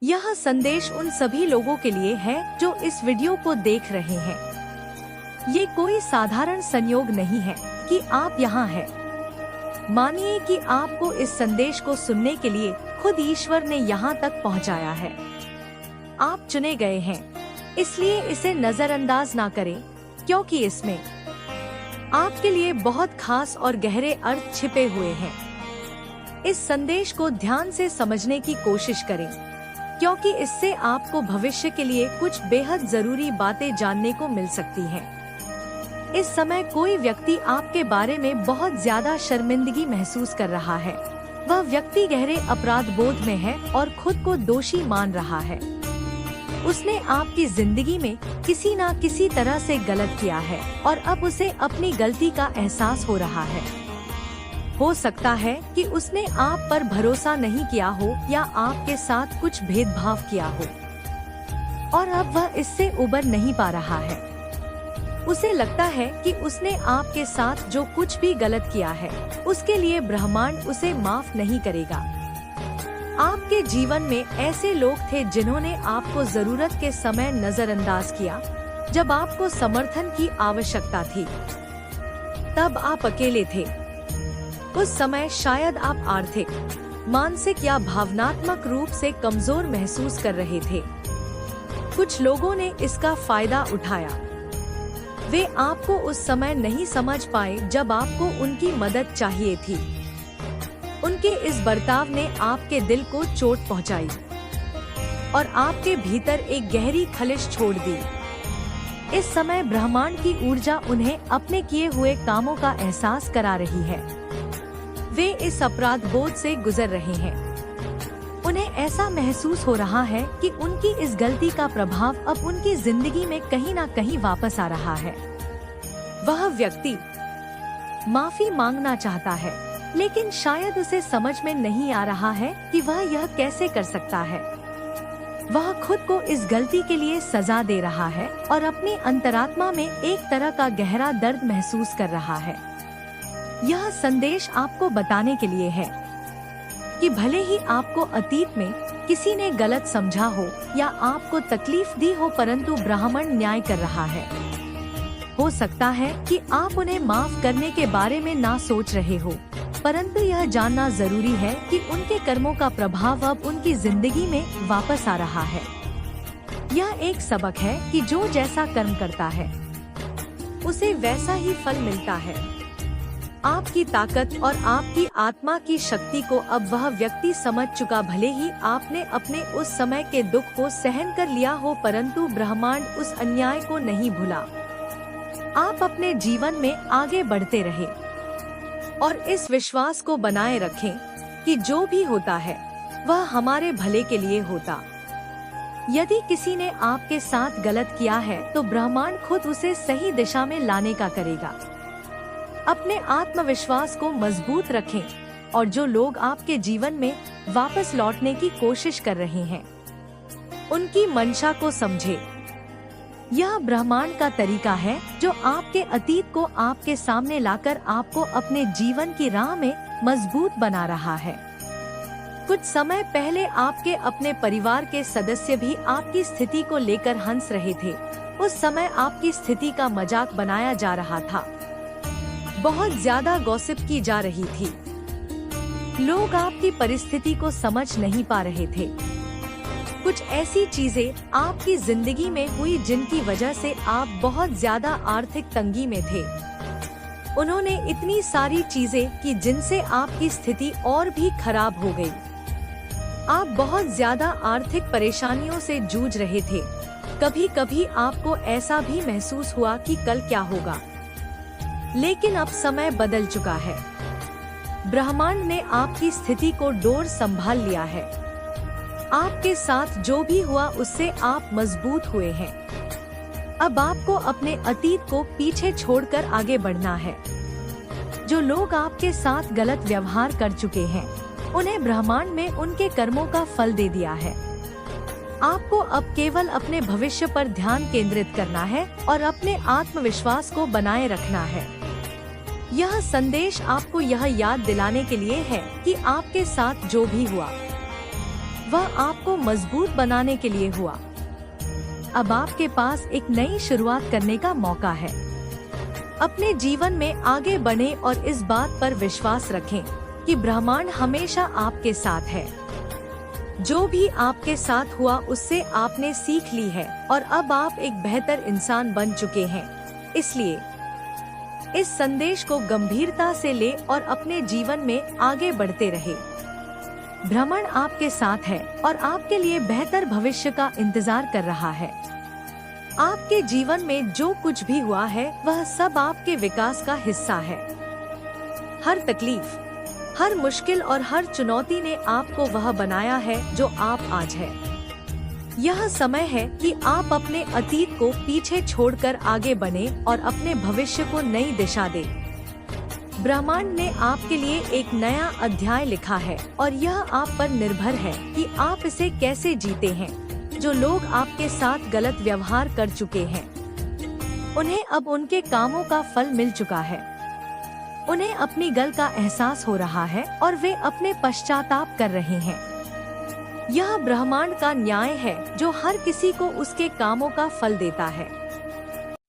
यह संदेश उन सभी लोगों के लिए है जो इस वीडियो को देख रहे हैं। ये कोई साधारण संयोग नहीं है कि आप यहाँ हैं। मानिए कि आपको इस संदेश को सुनने के लिए खुद ईश्वर ने यहाँ तक पहुँचाया है। आप चुने गए हैं, इसलिए इसे नजरअंदाज ना करें, क्योंकि इसमें आपके लिए बहुत खास और गहरे अर्थ छिपे हुए हैं। इस संदेश को ध्यान से समझने की कोशिश करें, क्योंकि इससे आपको भविष्य के लिए कुछ बेहद जरूरी बातें जानने को मिल सकती हैं। इस समय कोई व्यक्ति आपके बारे में बहुत ज्यादा शर्मिंदगी महसूस कर रहा है। वह व्यक्ति गहरे अपराध बोध में है और खुद को दोषी मान रहा है। उसने आपकी जिंदगी में किसी न किसी तरह से गलत किया है और अब उसे अपनी गलती का एहसास हो रहा है। हो सकता है कि उसने आप पर भरोसा नहीं किया हो या आपके साथ कुछ भेदभाव किया हो और अब वह इससे उबर नहीं पा रहा है। उसे लगता है कि उसने आपके साथ जो कुछ भी गलत किया है, उसके लिए ब्रह्मांड उसे माफ नहीं करेगा। आपके जीवन में ऐसे लोग थे जिन्होंने आपको जरूरत के समय नजरअंदाज किया, जब आपको समर्थन की आवश्यकता थी। तब आप अकेले थे। उस समय शायद आप आर्थिक, मानसिक या भावनात्मक रूप से कमजोर महसूस कर रहे थे। कुछ लोगों ने इसका फायदा उठाया। वे आपको उस समय नहीं समझ पाए जब आपको उनकी मदद चाहिए थी। उनके इस बर्ताव ने आपके दिल को चोट पहुंचाई और आपके भीतर एक गहरी खलिश छोड़ दी। इस समय ब्रह्मांड की ऊर्जा उन्हें अपने किए हुए कामों का एहसास करा रही है। वे इस अपराध बोध से गुजर रहे हैं। उन्हें ऐसा महसूस हो रहा है कि उनकी इस गलती का प्रभाव अब उनकी जिंदगी में कहीं न कहीं वापस आ रहा है। वह व्यक्ति माफी मांगना चाहता है, लेकिन शायद उसे समझ में नहीं आ रहा है कि वह यह कैसे कर सकता है। वह खुद को इस गलती के लिए सजा दे रहा है और अपनी अंतरात्मा में एक तरह का गहरा दर्द महसूस कर रहा है। यह संदेश आपको बताने के लिए है कि भले ही आपको अतीत में किसी ने गलत समझा हो या आपको तकलीफ दी हो, परंतु ब्रह्मांड न्याय कर रहा है। हो सकता है कि आप उन्हें माफ करने के बारे में ना सोच रहे हो, परंतु यह जानना जरूरी है कि उनके कर्मों का प्रभाव अब उनकी जिंदगी में वापस आ रहा है। यह एक सबक है कि जो जैसा कर्म करता है, उसे वैसा ही फल मिलता है। आपकी ताकत और आपकी आत्मा की शक्ति को अब वह व्यक्ति समझ चुका। भले ही आपने अपने उस समय के दुख को सहन कर लिया हो, परंतु ब्रह्मांड उस अन्याय को नहीं भूला। आप अपने जीवन में आगे बढ़ते रहे और इस विश्वास को बनाए रखें कि जो भी होता है वह हमारे भले के लिए होता। यदि किसी ने आपके साथ गलत किया है तो ब्रह्मांड खुद उसे सही दिशा में लाने का करेगा। अपने आत्मविश्वास को मजबूत रखें और जो लोग आपके जीवन में वापस लौटने की कोशिश कर रहे हैं, उनकी मंशा को समझें। यह ब्रह्मांड का तरीका है जो आपके अतीत को आपके सामने लाकर आपको अपने जीवन की राह में मजबूत बना रहा है। कुछ समय पहले आपके अपने परिवार के सदस्य भी आपकी स्थिति को लेकर हंस रहे थे। उस समय आपकी स्थिति का मजाक बनाया जा रहा था। बहुत ज्यादा गॉसिप की जा रही थी। लोग आपकी परिस्थिति को समझ नहीं पा रहे थे। कुछ ऐसी चीजें आपकी जिंदगी में हुई जिनकी वजह से आप बहुत ज्यादा आर्थिक तंगी में थे। उन्होंने इतनी सारी चीजें की जिनसे आपकी स्थिति और भी खराब हो गई। आप बहुत ज्यादा आर्थिक परेशानियों से जूझ रहे थे। कभी कभी आपको ऐसा भी महसूस हुआ कि कल क्या होगा, लेकिन अब समय बदल चुका है। ब्रह्मांड ने आपकी स्थिति को डोर संभाल लिया है। आपके साथ जो भी हुआ उससे आप मजबूत हुए हैं। अब आपको अपने अतीत को पीछे छोड़कर आगे बढ़ना है। जो लोग आपके साथ गलत व्यवहार कर चुके हैं, उन्हें ब्रह्मांड में उनके कर्मों का फल दे दिया है। आपको अब केवल अपने भविष्य पर ध्यान केंद्रित करना है और अपने आत्मविश्वास को बनाए रखना है। यह संदेश आपको यह याद दिलाने के लिए है कि आपके साथ जो भी हुआ, वह आपको मजबूत बनाने के लिए हुआ। अब आपके पास एक नई शुरुआत करने का मौका है। अपने जीवन में आगे बढ़ें और इस बात पर विश्वास रखें कि ब्रह्मांड हमेशा आपके साथ है। जो भी आपके साथ हुआ उससे आपने सीख ली है और अब आप एक बेहतर इंसान बन चुके हैं। इसलिए इस संदेश को गंभीरता से ले और अपने जीवन में आगे बढ़ते रहे। ब्रह्मांड आपके साथ है और आपके लिए बेहतर भविष्य का इंतजार कर रहा है। आपके जीवन में जो कुछ भी हुआ है वह सब आपके विकास का हिस्सा है। हर तकलीफ, हर मुश्किल और हर चुनौती ने आपको वह बनाया है जो आप आज है। यह समय है कि आप अपने अतीत को पीछे छोड़कर आगे बने और अपने भविष्य को नई दिशा दें। ब्रह्मांड ने आपके लिए एक नया अध्याय लिखा है और यह आप पर निर्भर है कि आप इसे कैसे जीते हैं। जो लोग आपके साथ गलत व्यवहार कर चुके हैं, उन्हें अब उनके कामों का फल मिल चुका है। उन्हें अपनी गलती का एहसास हो रहा है और वे अपने पश्चाताप कर रहे हैं। यह ब्रह्मांड का न्याय है जो हर किसी को उसके कामों का फल देता है।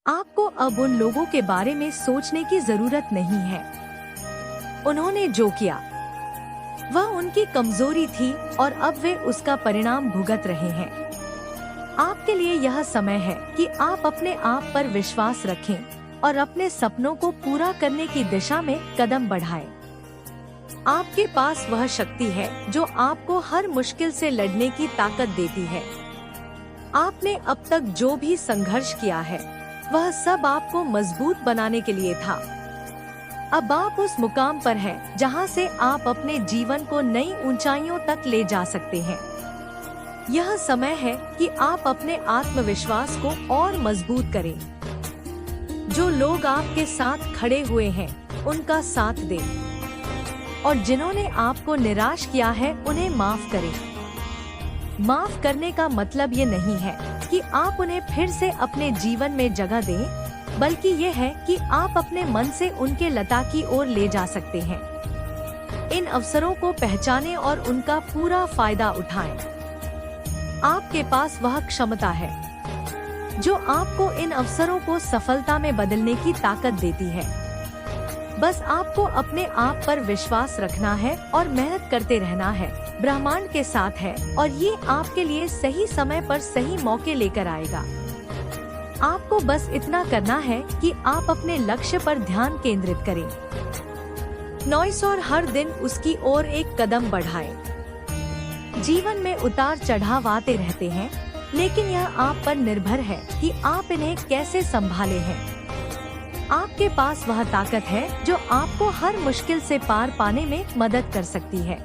आपको अब उन लोगों के बारे में सोचने की जरूरत नहीं है। उन्होंने जो किया वह उनकी कमजोरी थी और अब वे उसका परिणाम भुगत रहे हैं। आपके लिए यह समय है कि आप अपने आप पर विश्वास रखें और अपने सपनों को पूरा करने की दिशा में कदम बढ़ाएं। आपके पास वह शक्ति है जो आपको हर मुश्किल से लड़ने की ताकत देती है। आपने अब तक जो भी संघर्ष किया है वह सब आपको मजबूत बनाने के लिए था। अब आप उस मुकाम पर हैं जहां से आप अपने जीवन को नई ऊंचाइयों तक ले जा सकते हैं। यह समय है कि आप अपने आत्मविश्वास को और मजबूत करें। जो लोग आपके साथ खड़े हुए हैं उनका साथ दें और जिन्होंने आपको निराश किया है उन्हें माफ करें। माफ करने का मतलब ये नहीं है कि आप उन्हें फिर से अपने जीवन में जगह दें, बल्कि ये है कि आप अपने मन से उनके लता की ओर ले जा सकते हैं। इन अवसरों को पहचानें और उनका पूरा फायदा उठाएं। आपके पास वह क्षमता है जो आपको इन अवसरों को सफलता में बदलने की ताकत देती है। बस आपको अपने आप पर विश्वास रखना है और मेहनत करते रहना है। ब्रह्मांड के साथ है और ये आपके लिए सही समय पर सही मौके लेकर आएगा। आपको बस इतना करना है कि आप अपने लक्ष्य पर ध्यान केंद्रित करें नॉइस और हर दिन उसकी ओर एक कदम बढ़ाएं। जीवन में उतार चढ़ाव आते रहते हैं, लेकिन यह आप पर निर्भर है कि आप इन्हें कैसे संभाले हैं। आपके पास वह ताकत है जो आपको हर मुश्किल से पार पाने में मदद कर सकती है।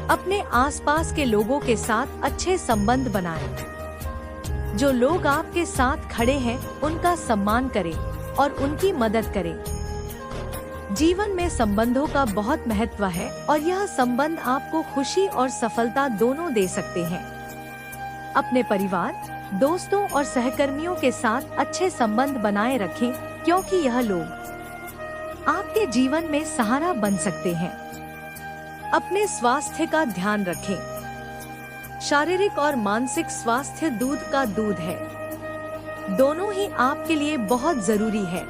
अपने आसपास के लोगों के साथ अच्छे संबंध बनाएं। जो लोग आपके साथ खड़े हैं उनका सम्मान करें और उनकी मदद करें। जीवन में संबंधों का बहुत महत्व है और यह संबंध आपको खुशी और सफलता दोनों दे सकते हैं। अपने परिवार, दोस्तों और सहकर्मियों के साथ अच्छे संबंध बनाए रखें, क्योंकि यह लोग आपके जीवन में सहारा बन सकते हैं। अपने स्वास्थ्य का ध्यान रखें। शारीरिक और मानसिक स्वास्थ्य दूध का दूध है। दोनों ही आपके लिए बहुत जरूरी है।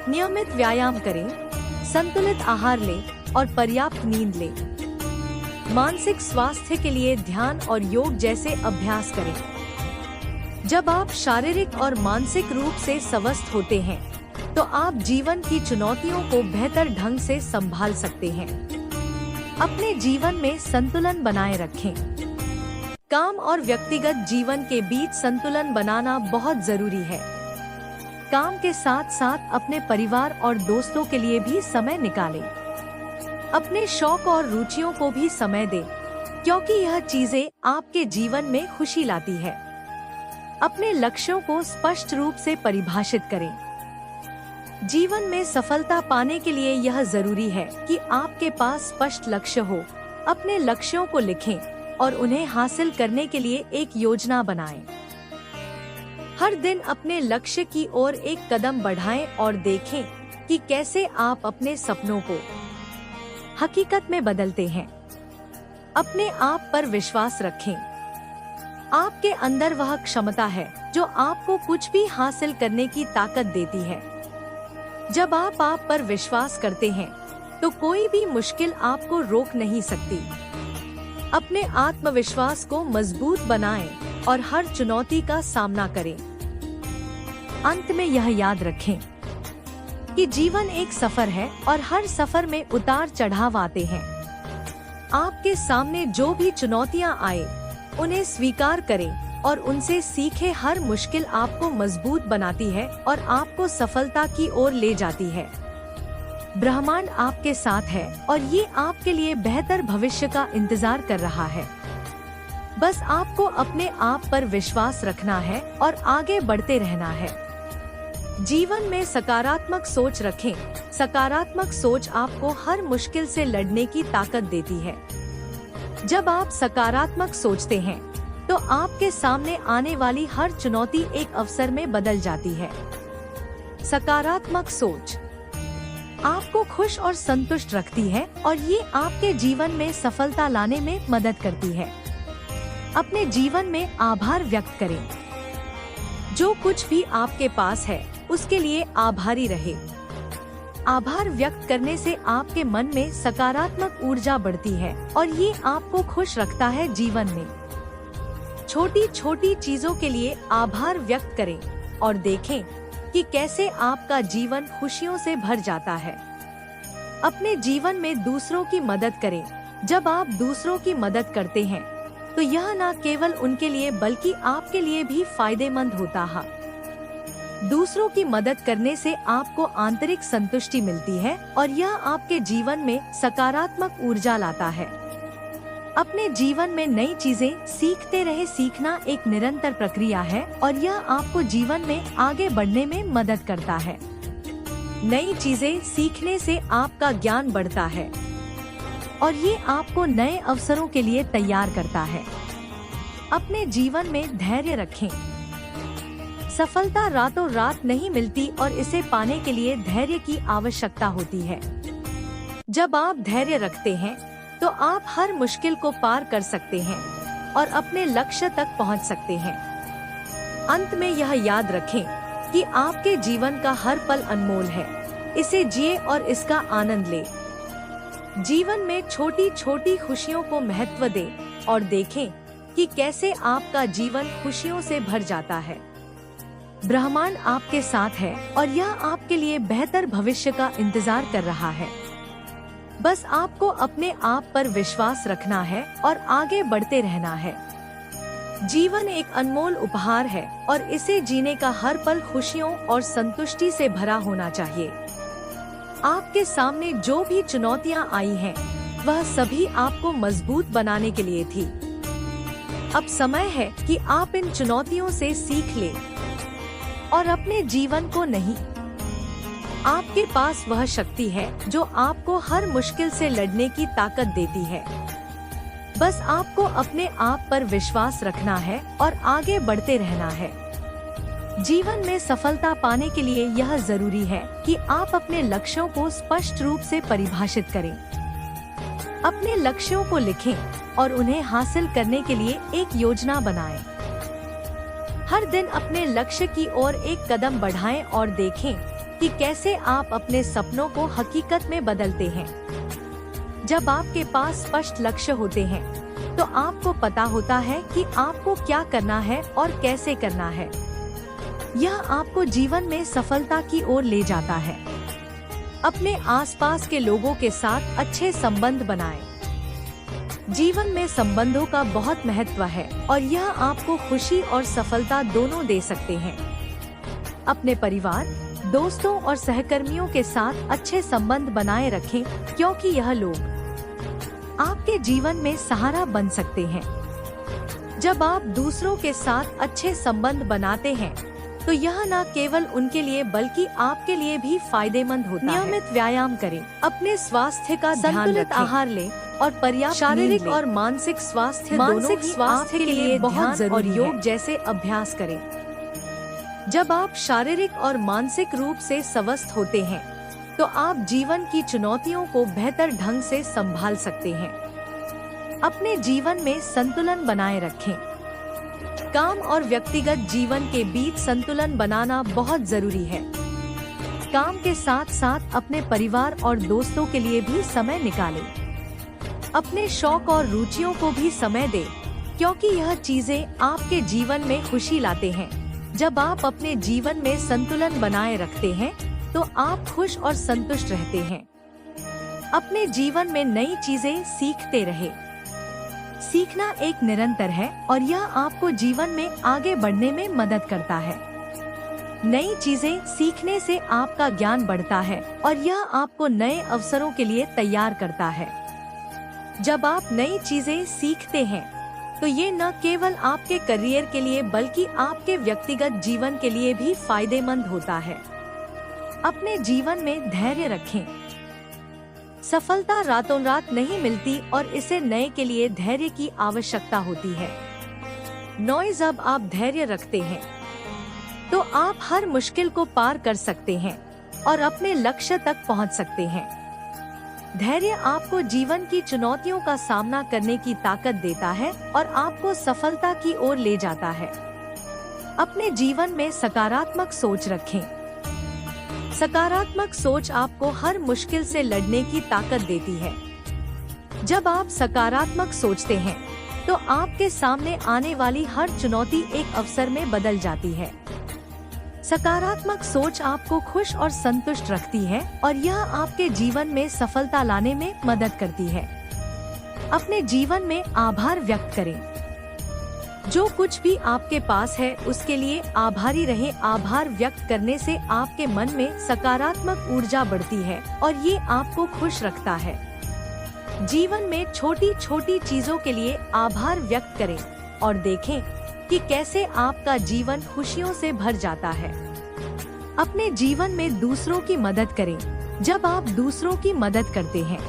नियमित व्यायाम करें, संतुलित आहार लें और पर्याप्त नींद लें। मानसिक स्वास्थ्य के लिए ध्यान और योग जैसे अभ्यास करें। जब आप शारीरिक और मानसिक रूप से स्वस्थ होते हैं, तो आप जीवन की चुनौतियों को बेहतर ढंग से संभाल सकते हैं। अपने जीवन में संतुलन बनाए रखें। काम और व्यक्तिगत जीवन के बीच संतुलन बनाना बहुत जरूरी है। काम के साथ साथ अपने परिवार और दोस्तों के लिए भी समय निकालें। अपने शौक और रुचियों को भी समय दें, क्योंकि यह चीजें आपके जीवन में खुशी लाती है। अपने लक्ष्यों को स्पष्ट रूप से परिभाषित करें। जीवन में सफलता पाने के लिए यह जरूरी है कि आपके पास स्पष्ट लक्ष्य हो। अपने लक्ष्यों को लिखें और उन्हें हासिल करने के लिए एक योजना बनाएं। हर दिन अपने लक्ष्य की ओर एक कदम बढ़ाएं और देखें कि कैसे आप अपने सपनों को हकीकत में बदलते हैं। अपने आप पर विश्वास रखें। आपके अंदर वह क्षमता है जो आपको कुछ भी हासिल करने की ताकत देती है। जब आप पर विश्वास करते हैं तो कोई भी मुश्किल आपको रोक नहीं सकती। अपने आत्मविश्वास को मजबूत बनाएं और हर चुनौती का सामना करें। अंत में यह याद रखें कि जीवन एक सफर है और हर सफर में उतार चढ़ाव आते हैं। आपके सामने जो भी चुनौतियां आए उन्हें स्वीकार करें और उनसे सीखे। हर मुश्किल आपको मजबूत बनाती है और आपको सफलता की ओर ले जाती है। ब्रह्मांड आपके साथ है और ये आपके लिए बेहतर भविष्य का इंतजार कर रहा है। बस आपको अपने आप पर विश्वास रखना है और आगे बढ़ते रहना है। जीवन में सकारात्मक सोच रखें। सकारात्मक सोच आपको हर मुश्किल से लड़ने की ताकत देती है। जब आप सकारात्मक सोचते हैं तो आपके सामने आने वाली हर चुनौती एक अवसर में बदल जाती है। सकारात्मक सोच आपको खुश और संतुष्ट रखती है और ये आपके जीवन में सफलता लाने में मदद करती है। अपने जीवन में आभार व्यक्त करें। जो कुछ भी आपके पास है उसके लिए आभारी रहे। आभार व्यक्त करने से आपके मन में सकारात्मक ऊर्जा बढ़ती है और ये आपको खुश रखता है। जीवन में छोटी छोटी चीजों के लिए आभार व्यक्त करें और देखें कि कैसे आपका जीवन खुशियों से भर जाता है। अपने जीवन में दूसरों की मदद करें। जब आप दूसरों की मदद करते हैं तो यह न केवल उनके लिए बल्कि आपके लिए भी फायदेमंद होता है। दूसरों की मदद करने से आपको आंतरिक संतुष्टि मिलती है और यह आपके जीवन में सकारात्मक ऊर्जा लाता है। अपने जीवन में नई चीजें सीखते रहे। सीखना एक निरंतर प्रक्रिया है और यह आपको जीवन में आगे बढ़ने में मदद करता है। नई चीजें सीखने से आपका ज्ञान बढ़ता है और ये आपको नए अवसरों के लिए तैयार करता है। अपने जीवन में धैर्य रखें। सफलता रातों रात नहीं मिलती और इसे पाने के लिए धैर्य की आवश्यकता होती है। जब आप धैर्य रखते हैं तो आप हर मुश्किल को पार कर सकते हैं और अपने लक्ष्य तक पहुंच सकते हैं। अंत में यह याद रखें कि आपके जीवन का हर पल अनमोल है। इसे जिए और इसका आनंद ले। जीवन में छोटी छोटी खुशियों को महत्व दें और देखें कि कैसे आपका जीवन खुशियों से भर जाता है। ब्रह्मांड आपके साथ है और यह आपके लिए बेहतर भविष्य का इंतजार कर रहा है। बस आपको अपने आप पर विश्वास रखना है और आगे बढ़ते रहना है। जीवन एक अनमोल उपहार है और इसे जीने का हर पल खुशियों और संतुष्टि से भरा होना चाहिए। आपके सामने जो भी चुनौतियां आई हैं, वह सभी आपको मजबूत बनाने के लिए थी। अब समय है कि आप इन चुनौतियों से सीख लें और अपने जीवन को नहीं। आपके पास वह शक्ति है जो आपको हर मुश्किल से लड़ने की ताकत देती है। बस आपको अपने आप पर विश्वास रखना है और आगे बढ़ते रहना है। जीवन में सफलता पाने के लिए यह जरूरी है कि आप अपने लक्ष्यों को स्पष्ट रूप से परिभाषित करें। अपने लक्ष्यों को लिखें और उन्हें हासिल करने के लिए एक योजना बनाएं। हर दिन अपने लक्ष्य की ओर एक कदम बढ़ाएं और देखें कि कैसे आप अपने सपनों को हकीकत में बदलते हैं। जब आपके पास स्पष्ट लक्ष्य होते हैं तो आपको पता होता है कि आपको क्या करना है और कैसे करना है। यह आपको जीवन में सफलता की ओर ले जाता है। अपने आसपास के लोगों के साथ अच्छे संबंध बनाएं। जीवन में संबंधों का बहुत महत्व है और यह आपको खुशी और सफलता दोनों दे सकते हैं। अपने परिवार, दोस्तों और सहकर्मियों के साथ अच्छे संबंध बनाए रखें, क्योंकि यह लोग आपके जीवन में सहारा बन सकते हैं। जब आप दूसरों के साथ अच्छे संबंध बनाते हैं तो यह न केवल उनके लिए बल्कि आपके लिए भी फायदेमंद होता है। नियमित व्यायाम करें, अपने स्वास्थ्य का संतुलित आहार लें और पर्याप्त शारीरिक और मानसिक स्वास्थ्य के लिए बहुत जरूरी और योग जैसे अभ्यास करें। जब आप शारीरिक और मानसिक रूप से स्वस्थ होते हैं तो आप जीवन की चुनौतियों को बेहतर ढंग से संभाल सकते हैं। अपने जीवन में संतुलन बनाए रखें। काम और व्यक्तिगत जीवन के बीच संतुलन बनाना बहुत जरूरी है। काम के साथ साथ अपने परिवार और दोस्तों के लिए भी समय निकालें। अपने शौक और रुचियों को भी समय दें, क्योंकि यह चीजें आपके जीवन में खुशी लाते हैं। जब आप अपने जीवन में संतुलन बनाए रखते हैं तो आप खुश और संतुष्ट रहते हैं। अपने जीवन में नई चीजें सीखते रहे। सीखना एक निरंतर है और यह आपको जीवन में आगे बढ़ने में मदद करता है। नई चीजें सीखने से आपका ज्ञान बढ़ता है और यह आपको नए अवसरों के लिए तैयार करता है। जब आप नई चीजें सीखते हैं तो ये न केवल आपके करियर के लिए बल्कि आपके व्यक्तिगत जीवन के लिए भी फायदेमंद होता है। अपने जीवन में धैर्य रखें। सफलता रातों रात नहीं मिलती और इसे नए के लिए धैर्य की आवश्यकता होती है। जब आप धैर्य रखते हैं तो आप हर मुश्किल को पार कर सकते हैं और अपने लक्ष्य तक पहुंच सकते हैं। धैर्य आपको जीवन की चुनौतियों का सामना करने की ताकत देता है और आपको सफलता की ओर ले जाता है। अपने जीवन में सकारात्मक सोच रखें। सकारात्मक सोच आपको हर मुश्किल से लड़ने की ताकत देती है। जब आप सकारात्मक सोचते हैं तो आपके सामने आने वाली हर चुनौती एक अवसर में बदल जाती है। सकारात्मक सोच आपको खुश और संतुष्ट रखती है और यह आपके जीवन में सफलता लाने में मदद करती है। अपने जीवन में आभार व्यक्त करें। जो कुछ भी आपके पास है उसके लिए आभारी रहें। आभार व्यक्त करने से आपके मन में सकारात्मक ऊर्जा बढ़ती है और ये आपको खुश रखता है। जीवन में छोटी छोटी चीजों के लिए आभार व्यक्त करें और देखें कि कैसे आपका जीवन खुशियों से भर जाता है। अपने जीवन में दूसरों की मदद करें। जब आप दूसरों की मदद करते हैं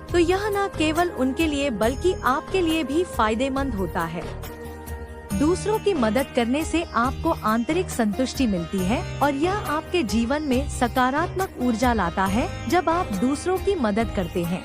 तो यह न केवल उनके लिए बल्कि आपके लिए भी फायदेमंद होता है। दूसरों की मदद करने से आपको आंतरिक संतुष्टि मिलती है और यह आपके जीवन में सकारात्मक ऊर्जा लाता है। जब आप दूसरों की मदद करते हैं